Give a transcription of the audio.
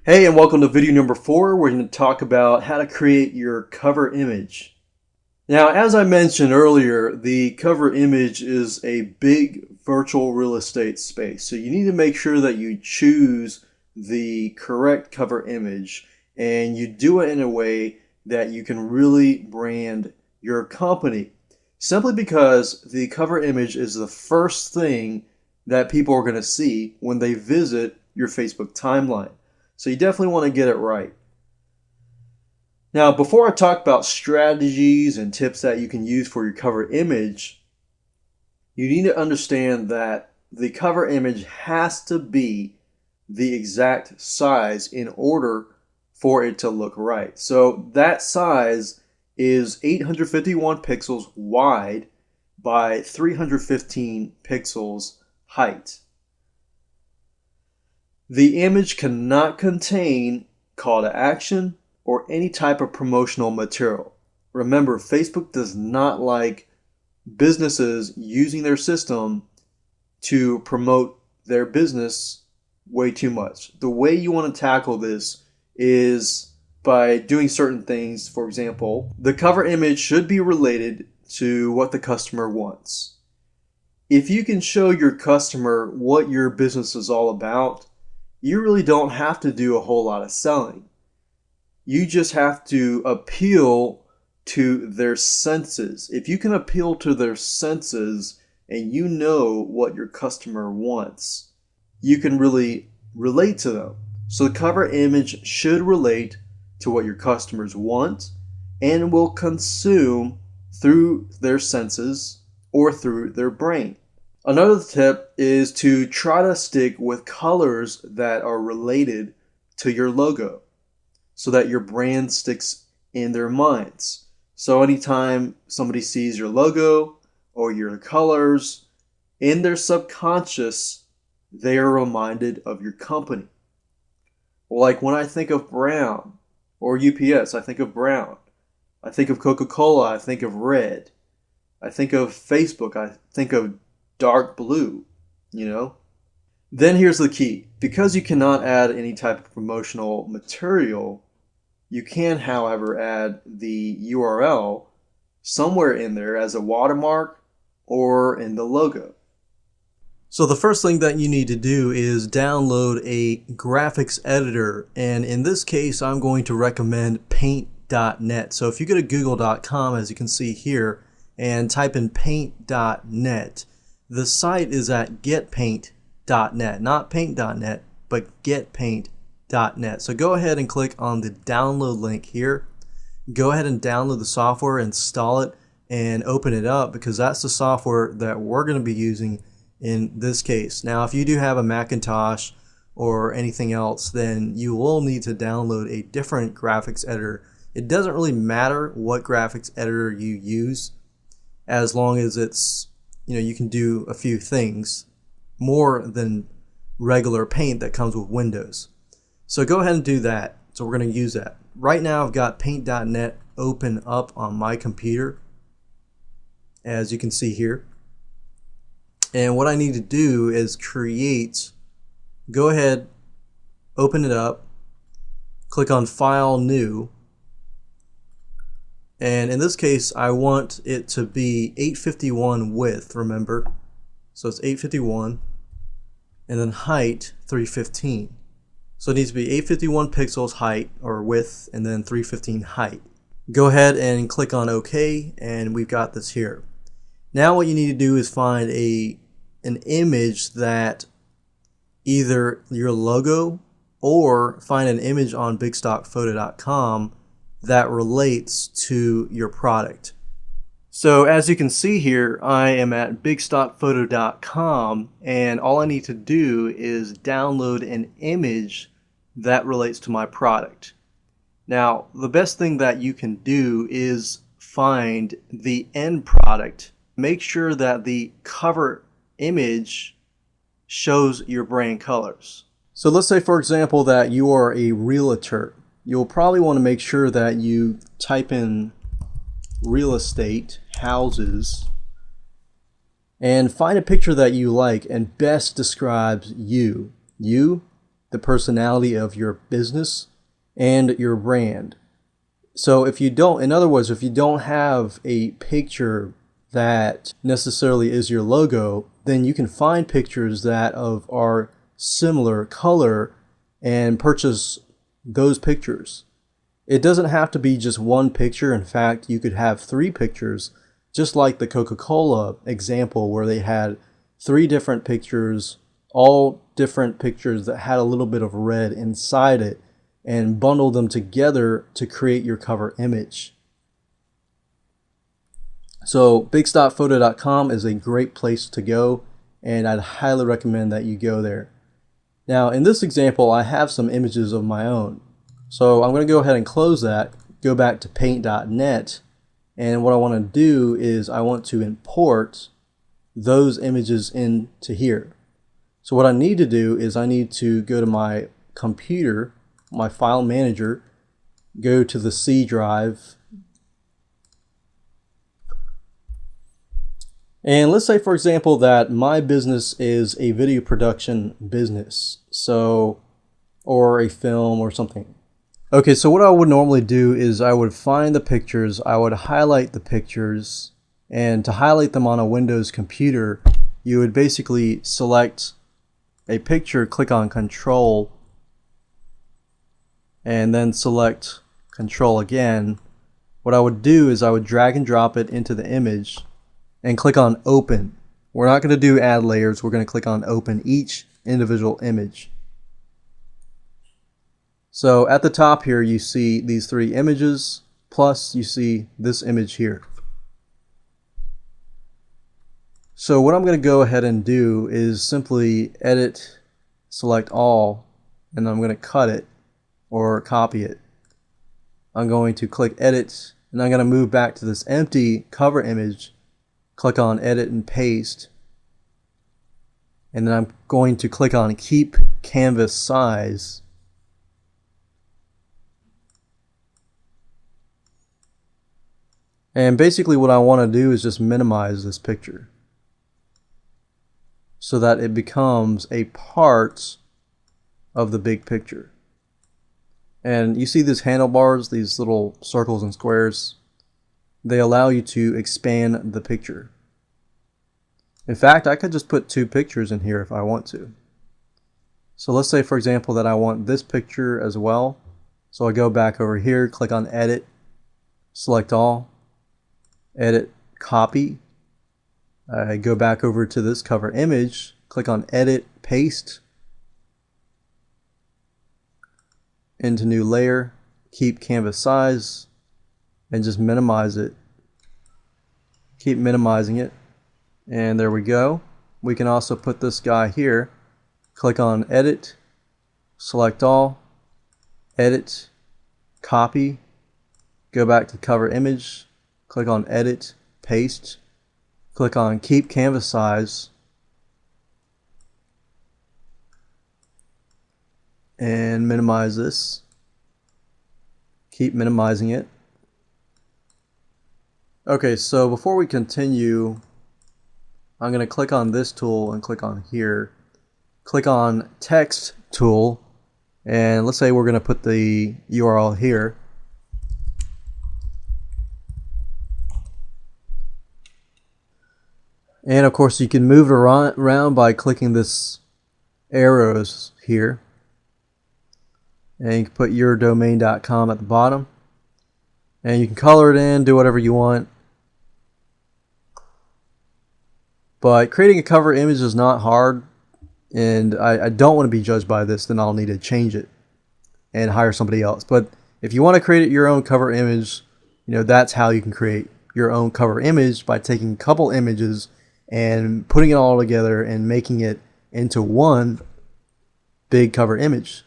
Hey, and welcome to video number 4. We're going to talk about how to create your cover image. Now, as I mentioned earlier, the cover image is a big virtual real estate space. So you need to make sure that you choose the correct cover image and you do it in a way that you can really brand your company. Simply because the cover image is the first thing that people are going to see when they visit your Facebook timeline. So you definitely want to get it right. Now, before I talk about strategies and tips that you can use for your cover image, you need to understand that the cover image has to be the exact size in order for it to look right. So that size is 851 pixels wide by 315 pixels height. The image cannot contain call to action or any type of promotional material. Remember, Facebook does not like businesses using their system to promote their business way too much. The way you want to tackle this is by doing certain things. For example, the cover image should be related to what the customer wants. If you can show your customer what your business is all about, you really don't have to do a whole lot of selling. You just have to appeal to their senses. If you can appeal to their senses and you know what your customer wants, you can really relate to them. So the cover image should relate to what your customers want and will consume through their senses or through their brain. Another tip is to try to stick with colors that are related to your logo so that your brand sticks in their minds. So anytime somebody sees your logo or your colors, in their subconscious, they are reminded of your company. Like when I think of brown or UPS, I think of brown. I think of Coca-Cola, I think of red. I think of Facebook, I think of dark blue, Then here's the key. Because you cannot add any type of promotional material, you can, however, add the URL somewhere in there as a watermark or in the logo. So the first thing that you need to do is download a graphics editor. And in this case, I'm going to recommend paint.net. So if you go to google.com, as you can see here, and type in paint.net, the site is at getpaint.net, not paint.net, but getpaint.net. So go ahead and click on the download link here. Go ahead and download the software, install it, and open it up because that's the software that we're going to be using in this case. Now, if you do have a Macintosh or anything else, then you will need to download a different graphics editor. It doesn't really matter what graphics editor you use as long as it's you can do a few things more than regular Paint that comes with Windows. So go ahead and do that. So we're going to use that. Right now I've got paint.net open up on my computer, as you can see here. And what I need to do is go ahead, open it up, click on File, New. And in this case, I want it to be 851 width, remember. So it's 851, and then height 315. So it needs to be 851 pixels height or width, and then 315 height. Go ahead and click on OK, and we've got this here. Now what you need to do is find an image that either your logo or find an image on bigstockphoto.com that relates to your product. So as you can see here, I am at bigstockphoto.com, and all I need to do is download an image that relates to my product. Now, the best thing that you can do is find the end product. Make sure that the cover image shows your brand colors. So let's say, for example, that you are a realtor. You'll probably want to make sure that you type in real estate, houses, and find a picture that you like and best describes you. You the personality of your business and your brand. So if you don't, in other words, if you don't have a picture that necessarily is your logo, then you can find pictures that are similar color and purchase those pictures. It doesn't have to be just one picture. In fact, you could have 3 pictures, just like the Coca-Cola example where they had 3 different pictures, all different pictures that had a little bit of red inside it, and bundle them together to create your cover image. So bigstockphoto.com is a great place to go, and I'd highly recommend that you go there. Now in this example, I have some images of my own. So I'm going to go ahead and close that, go back to paint.net, and what I want to do is I want to import those images into here. So what I need to do is I need to go to my computer, my file manager, go to the C drive, and let's say, for example, that my business is a video production business, or a film or something. Okay, so what I would normally do is I would find the pictures, I would highlight the pictures, and to highlight them on a Windows computer, you would basically select a picture, click on Control, and then select Control again. What I would do is I would drag and drop it into the image and click on Open. We're not going to do add layers, we're going to click on Open each individual image. So at the top here you see these 3 images, plus you see this image here. So what I'm going to go ahead and do is simply edit, select all, and I'm going to cut it or copy it. I'm going to click edit, and I'm going to move back to this empty cover image, click on edit and paste, and then I'm going to click on keep canvas size. And basically what I want to do is just minimize this picture so that it becomes a part of the big picture. And you see these handlebars, these little circles and squares, they allow you to expand the picture. In fact, I could just put 2 pictures in here if I want to. So let's say, for example, that I want this picture as well. So I go back over here, click on edit, select all, edit, copy. I go back over to this cover image, click on edit, paste, into new layer, keep canvas size, and just minimize it. Keep minimizing it, and there we go. We can also put this guy here, click on edit, select all, edit, copy, go back to cover image, click on edit, paste, click on keep canvas size, and minimize this. Keep minimizing it. Okay, so before we continue, I'm going to click on this tool and click on here. Click on text tool, and let's say we're going to put the URL here. And of course you can move it around by clicking this arrows here. And you can put yourdomain.com at the bottom. And you can color it in, do whatever you want. But creating a cover image is not hard. And I don't want to be judged by this, then I'll need to change it and hire somebody else. But if you want to create your own cover image, that's how you can create your own cover image, by taking a couple images and putting it all together and making it into one big cover image.